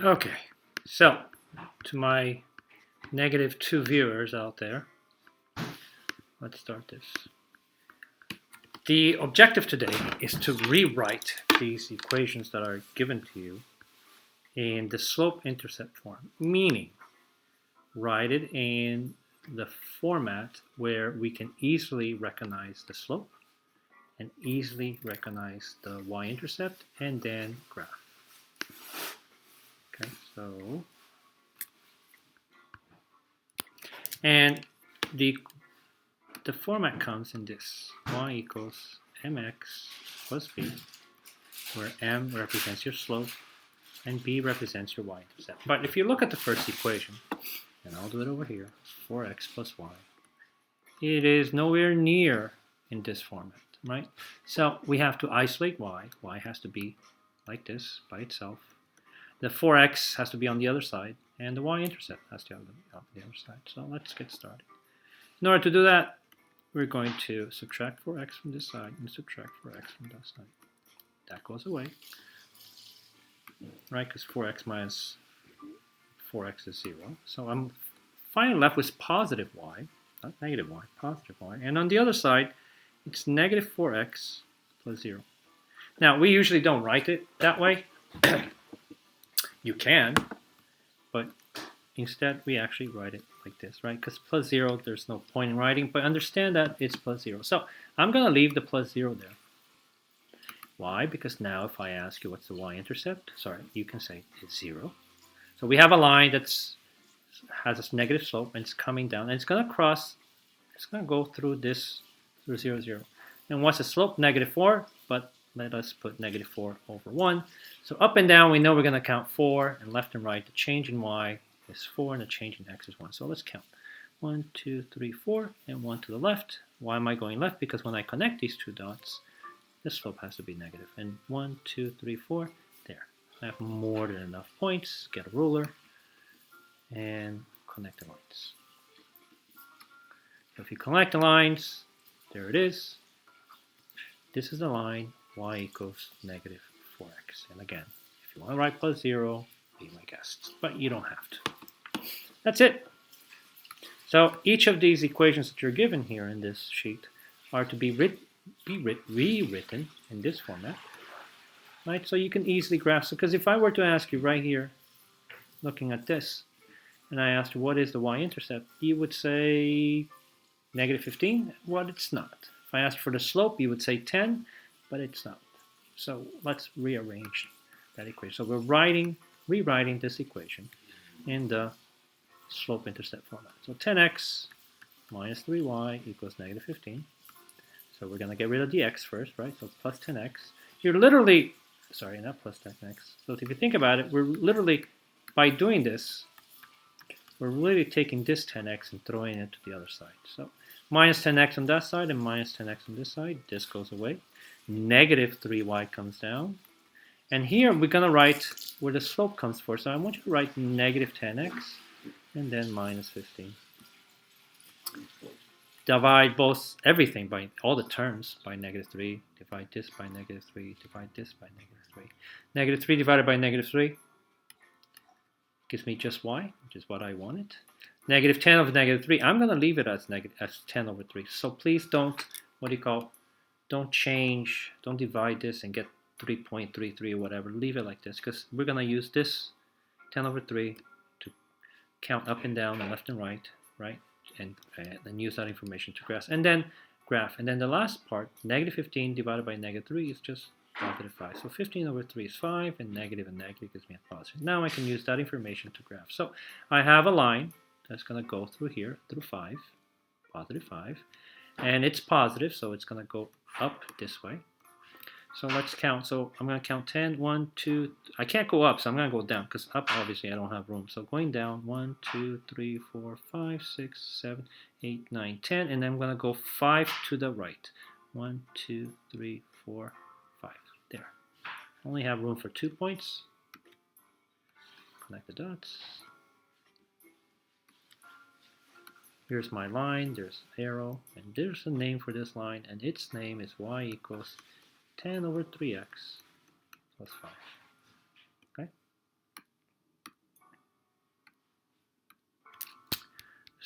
Okay, so to my -2 viewers out there, let's start this. The objective today is to rewrite these equations that are given to you in the slope-intercept form, meaning write it in the format where we can easily recognize the slope and easily recognize the y-intercept and then graph. Okay, so, and the format comes in this: y equals mx plus b, where m represents your slope and b represents your y-intercept. But if you look at the first equation, and I'll do it over here, 4x plus y, it is nowhere near in this format, right? So we have to isolate y. Y has to be like this by itself. The 4x has to be on the other side, and the y-intercept has to be on the other side. So let's get started. In order to do that, we're going to subtract 4x from this side and subtract 4x from that side. That goes away, right? Because 4x minus 4x is 0. So I'm finally left with positive y, not negative y, positive y. And on the other side, it's negative 4x plus 0. Now, we usually don't write it that way. You can, but instead we actually write it like this, right? Because plus 0, there's no point in writing, but understand that it's plus 0. So I'm going to leave the plus 0 there. Why? Because now if I ask you what's the y-intercept, sorry, you can say it's 0. So we have a line that's has this negative slope and it's coming down and it's going to cross, it's going to go through this, through 0, 0. And what's the slope? Negative 4, but let us put negative 4 over 1. So up and down, we know we're going to count 4, and left and right, the change in y is 4 and the change in x is 1. So let's count. 1, 2, 3, 4, and 1 to the left. Why am I going left? Because when I connect these two dots, the slope has to be negative. And 1, 2, 3, 4, there. I have more than enough points. Get a ruler and connect the lines. So if you connect the lines, there it is. This is the line y equals negative 4x. And again, if you want to write plus 0, be my guest. But you don't have to. That's it. So each of these equations that you're given here in this sheet are to be rewritten in this format. Right? So you can easily graph. Because if I were to ask you right here, looking at this, and I asked you what is the y-intercept, you would say negative 15. Well, it's not. If I asked for the slope, you would say 10, but it's not. So let's rearrange that equation. So we're rewriting this equation in the slope-intercept format. So 10x minus 3y equals negative 15. So we're going to get rid of the x first, right? So plus 10x. You're literally, sorry, not plus 10x. So if you think about it, we're literally, by doing this, we're really taking this 10x and throwing it to the other side. So minus 10x on that side and minus 10x on this side. This goes away. Negative 3y comes down. And here we're going to write where the slope comes for. So I want you to write negative 10x and then minus 15. Divide everything by all the terms by negative 3. Divide this by negative 3. Divide this by negative 3. Negative 3 divided by negative 3 gives me just y, which is what I wanted. Negative 10 over negative 3, I'm going to leave it as 10 over 3. So please don't, don't change, don't divide this and get 3.33 or whatever. Leave it like this, because we're going to use this 10 over 3 to count up and down and left and right, right? And then use that information to graph. And then the last part, negative 15 divided by negative 3 is just positive 5. So 15 over 3 is 5, and negative gives me a positive. Now I can use that information to graph. So I have a line that's going to go through here, through 5, positive 5. And it's positive, so it's going to go up this way. So let's count. So I'm going to count 10, 1, 2. I can't go up, so I'm going to go down, because up, obviously, I don't have room. So going down, 1, 2, 3, 4, 5, 6, 7, 8, 9, 10. And then I'm going to go 5 to the right. 1, 2, 3, 4, 5. There. I only have room for 2 points. Connect the dots. Here's my line. There's an arrow. And there's a name for this line. And its name is y equals 10 over 3x plus 5. Okay?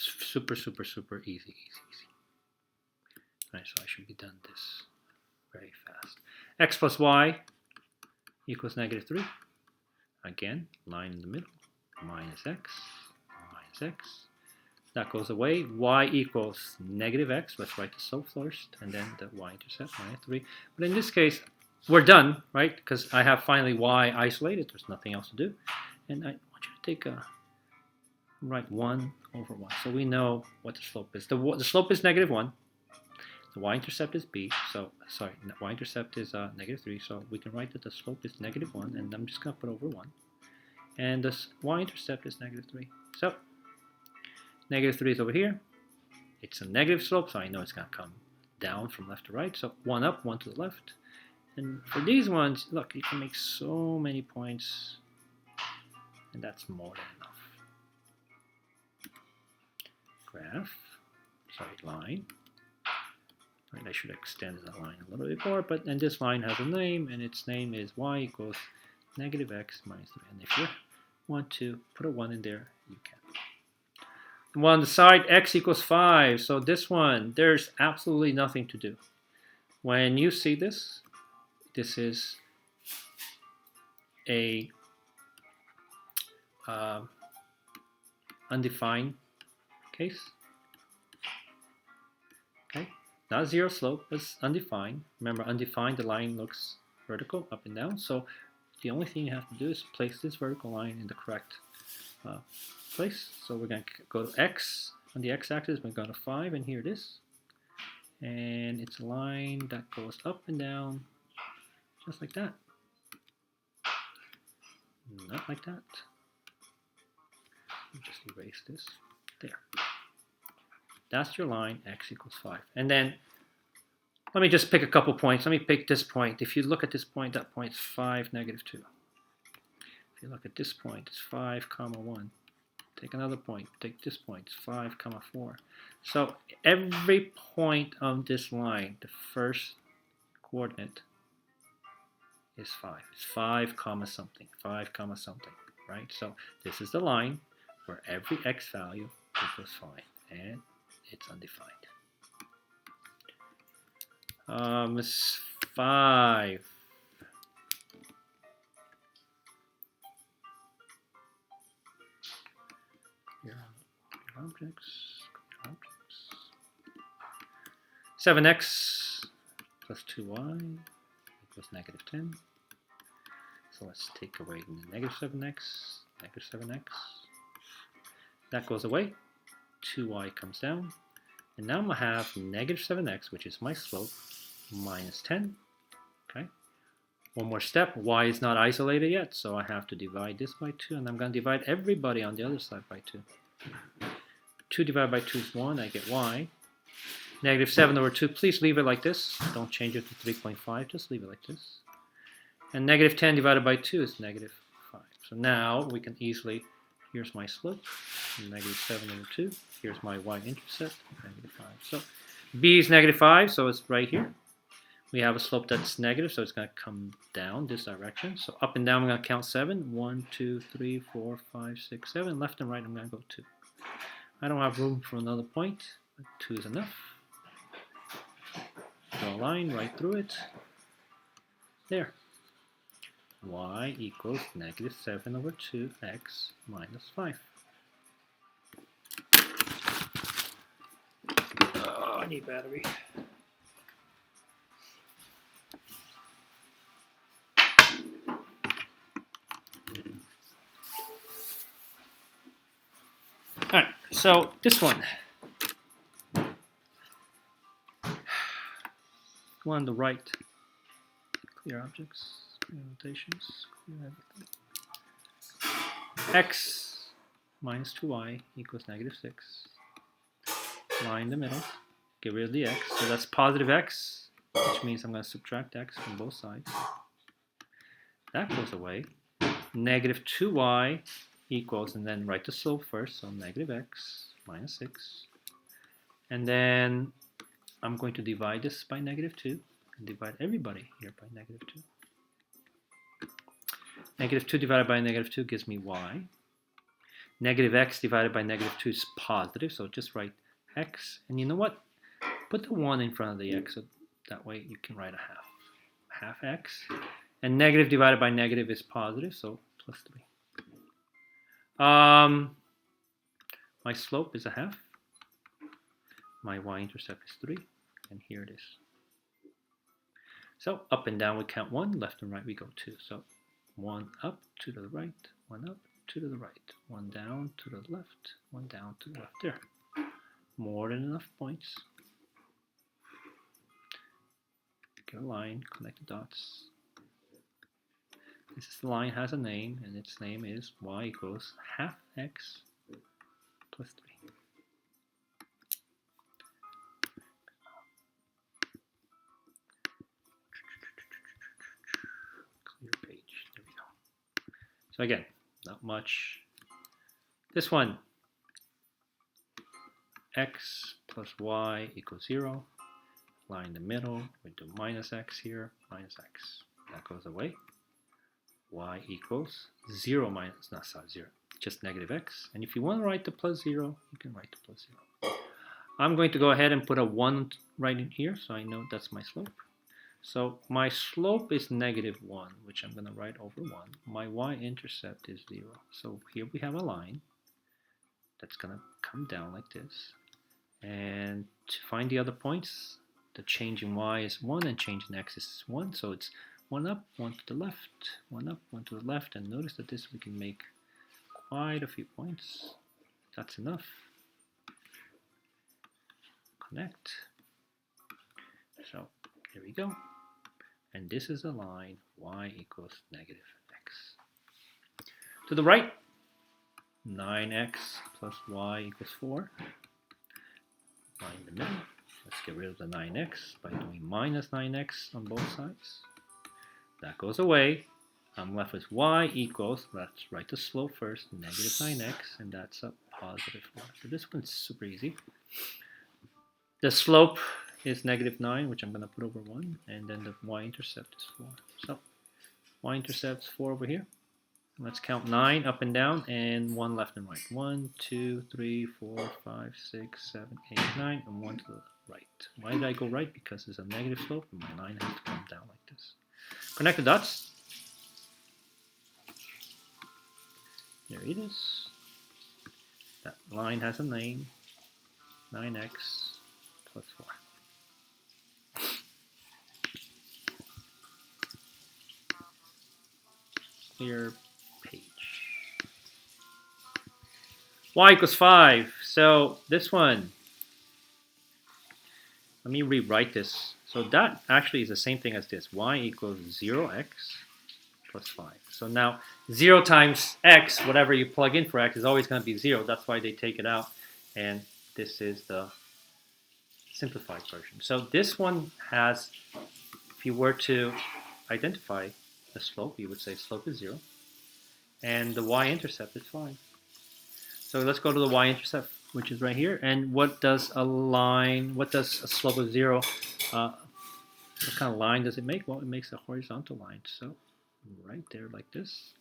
Super, super, super easy, easy, easy. All right, so I should be done this very fast. X plus y equals negative 3. Again, line in the middle, minus x, minus x. That goes away. Y equals negative x. Let's write the slope first, and then the y-intercept, minus 3. But in this case, we're done, right? Because I have finally y isolated. There's nothing else to do. And I want you to take a, write 1 over 1. So we know what the slope is. The slope is negative 1. The y-intercept is b. So, sorry, y-intercept is negative 3. So we can write that the slope is negative 1. And I'm just going to put over 1. And the y-intercept is negative 3. So negative 3 is over here. It's a negative slope, so I know it's going to come down from left to right. So 1 up, 1 to the left. And for these ones, look, you can make so many points. And that's more than enough. Graph. Sorry, line. Right, I should extend the line a little bit more. But and this line has a name, and its name is y equals negative x minus 3. And if you want to put a 1 in there, you can. The one on the side, x equals 5. So this one, there's absolutely nothing to do. When you see this, this is a undefined case. Okay, not zero slope, it's undefined. Remember, undefined, the line looks vertical, up and down. So the only thing you have to do is place this vertical line in the correct place. So we're going to go to x. On the x-axis, we're going to 5, and here it is. And it's a line that goes up and down, just like that. Not like that. Just erase this. There. That's your line, x equals 5. And then, let me just pick a couple points. Let me pick this point. If you look at this point, that point is 5, negative 2. If you look at this point, it's 5, comma 1. Take another point. Take this point. It's 5, comma 4. So every point on this line, the first coordinate is 5. It's 5, comma something. 5, comma something. Right? So this is the line where every x value equals 5. And it's undefined. It's 5. Objects. 7x plus 2y equals negative 10. So let's take away the negative 7x, negative 7x. That goes away. 2y comes down. And now I'm going to have negative 7x, which is my slope, minus 10. Okay. One more step. Y is not isolated yet, so I have to divide this by 2. And I'm going to divide everybody on the other side by 2. 2 divided by 2 is 1. I get y. Negative 7 over 2. Please leave it like this. Don't change it to 3.5. Just leave it like this. And negative 10 divided by 2 is negative 5. So now we can easily, here's my slope, negative 7 over 2. Here's my y-intercept, negative 5. So b is negative 5, so it's right here. We have a slope that's negative, so it's going to come down this direction. So up and down, I'm going to count 7. 1, 2, 3, 4, 5, 6, 7. Left and right, I'm going to go 2. I don't have room for another point, but 2 is enough. Draw a line right through it. There. Y equals negative 7 over 2x minus 5. Oh, I need battery. Alright, so this one. Go on the right. Clear objects, clear notations, clear everything. X minus 2y equals negative 6. Line in the middle. Get rid of the x. So that's positive x, which means I'm going to subtract x from both sides. That goes away. Negative 2y equals, and then write the slope first, so negative x minus 6. And then I'm going to divide this by negative 2 and divide everybody here by negative 2. Negative 2 divided by negative 2 gives me y. Negative x divided by negative 2 is positive, so just write x. And you know what? Put the 1 in front of the x, so that way you can write a half. Half x. And negative divided by negative is positive, so plus 3. My slope is a half. My y-intercept is 3, and here it is. So up and down we count 1, left and right we go 2. So 1 up, 2 to the right, 1 up, 2 to the right, 1 down, 2 to the left, 1 down, to the left. There. More than enough points. Get a line, connect the dots. This line has a name, and its name is y equals half x plus 3. Clear page. There we go. So again, not much. This one, x plus y equals 0. Line in the middle, we do minus x here, minus x. That goes away. Y equals 0 minus, not 0, just negative x. And if you want to write the plus 0, you can write the plus 0. I'm going to go ahead and put a 1 right in here, so I know that's my slope. So my slope is negative 1, which I'm going to write over 1. My y-intercept is 0. So here we have a line that's going to come down like this. And to find the other points, the change in y is 1 and change in x is 1. So it's 1 up, 1 to the left, 1 up, 1 to the left. And notice that this we can make quite a few points. That's enough. Connect. So here we go. And this is the line y equals negative x. To the right, 9x plus y equals 4. Line in the middle. Let's get rid of the 9x by doing minus 9x on both sides. That goes away. I'm left with y equals, let's write the slope first, negative 9x, and that's a positive 4. So this one's super easy. The slope is negative 9, which I'm going to put over 1, and then the y-intercept is 4. So y-intercept is 4 over here. Let's count 9 up and down, and 1 left and right. 1, 2, 3, 4, 5, 6, 7, 8, 9, and 1 to the right. Why did I go right? Because there's a negative slope, and my line has to come down like this. Connect the dots. There it is. That line has a name, 9x plus 4. Clear page. Y equals 5. So this one, let me rewrite this. So that actually is the same thing as this. Y equals 0x plus 5. So now 0 times x, whatever you plug in for x, is always going to be 0. That's why they take it out. And this is the simplified version. So this one has, if you were to identify the slope, you would say slope is 0. And the y-intercept is 5. So let's go to the y-intercept, which is right here. And what does a slope of 0, what kind of line does it make? Well, it makes a horizontal line. So right there like this.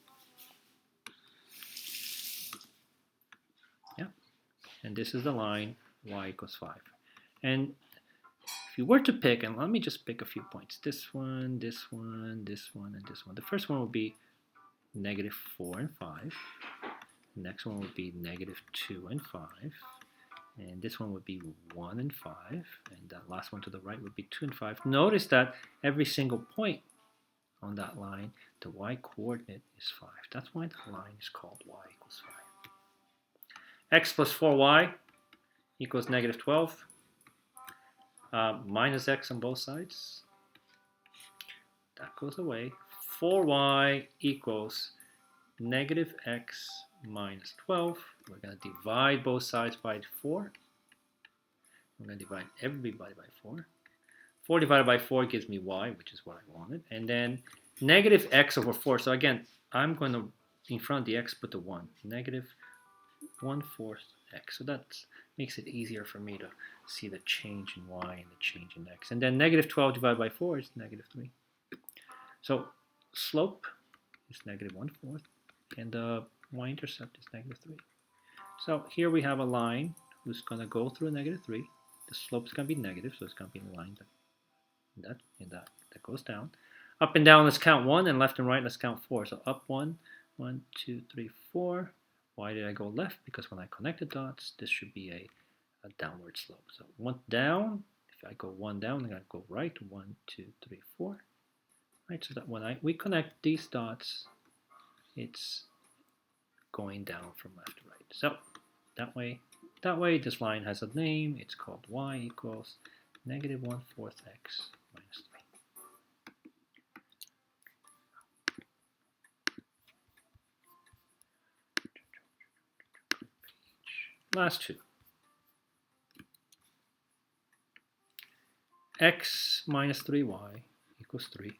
Yeah. And this is the line y equals 5. And if you were to pick, and let me just pick a few points. This one, this one, this one, and this one. The first one would be negative 4 and 5. The next one would be negative 2 and 5. And this one would be 1 and 5. And that last one to the right would be 2 and 5. Notice that every single point on that line, the y-coordinate is 5. That's why the line is called y equals 5. X plus 4y equals negative 12. Minus x on both sides. That goes away. 4y equals negative x minus 12. We're going to divide both sides by 4. We're going to divide everybody by 4. 4 divided by 4 gives me y, which is what I wanted. And then negative x over 4. So again, I'm going to, in front of the x, put the 1. Negative 1/4 x. So that makes it easier for me to see the change in y and the change in x. And then negative 12 divided by 4 is negative 3. So slope is negative 1/4. And the y-intercept is negative 3. So here we have a line who's going to go through -3. The slope is going to be negative, so it's going to be a line that goes down. Up and down, let's count 1, and left and right, let's count 4. So up 1, 1, 2, 3, 4. Why did I go left? Because when I connect the dots, this should be a downward slope. So 1 down. If I go 1 down, I'm going to go right. 1, 2, 3, 4. Right, so that when we connect these dots, it's going down from left to right. So that way this line has a name. It's called y equals -1/4 x minus 3. Last two. X minus 3y equals 3.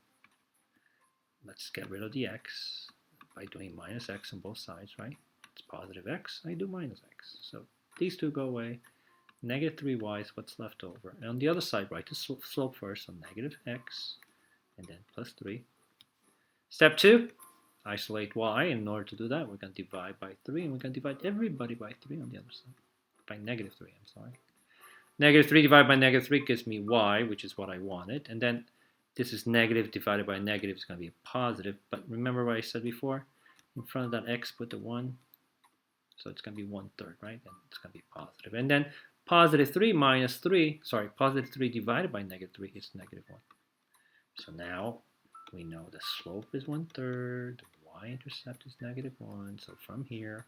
Let's get rid of the x by doing minus x on both sides, right? It's positive x, I do minus x. So these two go away. -3y is what's left over. And on the other side, write the slope first, so -x, and then plus 3. Step 2, isolate y. In order to do that, we're going to divide by 3, and we're going to divide everybody by 3 on the other side. By -3, I'm sorry. -3 divided by -3 gives me y, which is what I wanted. And then this is negative divided by negative is going to be a positive. But remember what I said before? In front of that x, put the 1. So it's going to be 1/3, right? And it's going to be positive. And then positive 3 divided by -3 is -1. So now we know the slope is 1/3. The y-intercept is -1. So from here,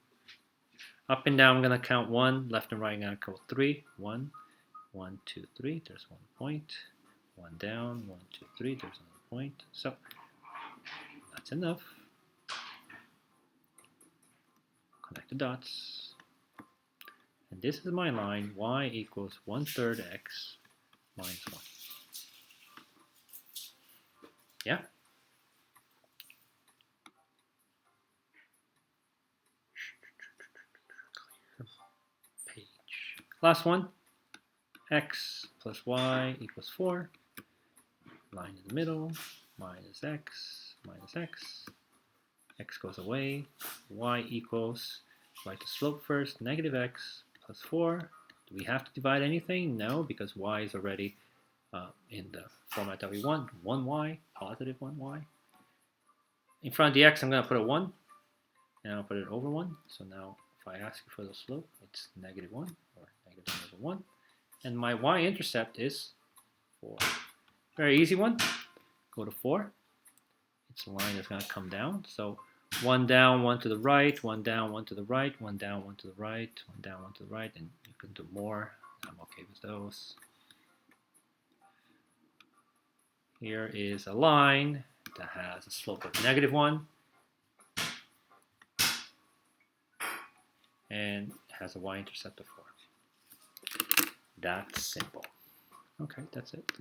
up and down, I'm going to count 1. Left and right, I'm going to count 3. 1, 1, 2, 3. There's 1 point. 1 down. 1, 2, 3. There's another point. So that's enough. Connect the dots. And this is my line. Y equals 1/3 x minus 1. Yeah? Page. Last one. X plus y equals 4. Line in the middle. Minus x. Minus x. X goes away. Y equals, write the slope first, -x plus 4. Do we have to divide anything? No, because y is already in the format that we want. 1y, positive 1y. In front of the x, I'm going to put a 1, and I'll put it over 1. So now, if I ask you for the slope, it's -1 or -1. And my y-intercept is 4. Very easy one. Go to 4. It's a line that's going to come down. So 1 down, 1 to the right, 1 down, 1 to the right, 1 down, 1 to the right, 1 down, 1 to the right, and you can do more. I'm okay with those. Here is a line that has a slope of -1 and has a y-intercept of 4. That's simple. Okay, that's it.